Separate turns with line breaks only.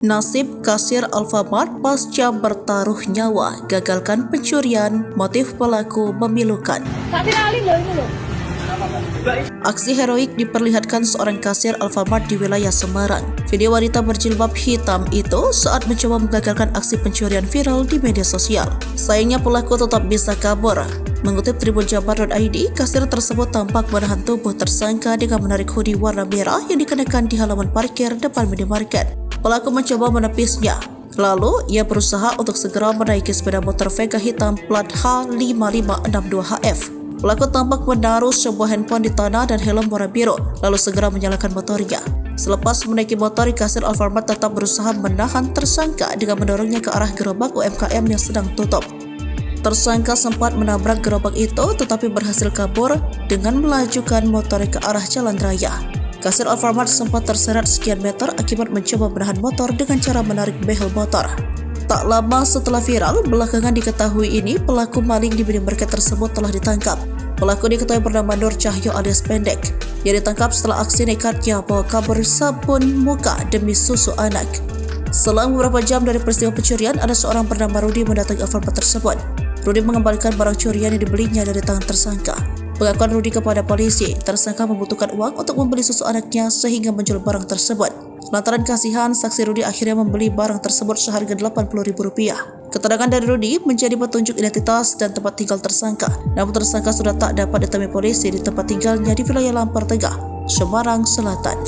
Nasib kasir Alfamart pasca bertaruh nyawa, gagalkan pencurian, motif pelaku memilukan. Aksi heroik diperlihatkan seorang kasir Alfamart di wilayah Semarang. Video wanita berjilbab hitam itu saat mencoba menggagalkan aksi pencurian viral di media sosial. Sayangnya pelaku tetap bisa kabur. Mengutip tribunjabar.id, kasir tersebut tampak menahan tubuh tersangka dengan menarik hoodie warna merah yang dikenakan di halaman parkir depan minimarket. Pelaku mencoba menepisnya. Lalu, ia berusaha untuk segera menaiki sepeda motor Vega hitam plat H5562HF. Pelaku tampak menaruh sebuah handphone di tanah dan helm warna biru, lalu segera menyalakan motornya. Selepas menaiki motor, kasir Alfamart tetap berusaha menahan tersangka dengan mendorongnya ke arah gerobak UMKM yang sedang tutup. Tersangka sempat menabrak gerobak itu, tetapi berhasil kabur dengan melajukan motornya ke arah jalan raya. Kasir Alfamart sempat terseret sekian meter akibat mencoba menahan motor dengan cara menarik behel motor. Tak lama setelah viral, belakangan diketahui ini pelaku maling di minimarket tersebut telah ditangkap. Pelaku diketahui bernama Nur Cahyo alias Pendek. Ia ditangkap setelah aksi nekatnya bawa kabur sabun muka demi susu anak. Selang beberapa jam dari peristiwa pencurian, ada seorang bernama Rudi mendatangi Alfamart tersebut. Rudi mengembalikan barang curian yang dibelinya dari tangan tersangka. Pengakuan Rudi kepada polisi, tersangka membutuhkan uang untuk membeli susu anaknya sehingga menjual barang tersebut. Lantaran kasihan, saksi Rudi akhirnya membeli barang tersebut seharga Rp80.000. Keterangan dari Rudi menjadi petunjuk identitas dan tempat tinggal tersangka. Namun tersangka sudah tak dapat ditemui polisi di tempat tinggalnya di wilayah Lampar Tegah, Semarang Selatan.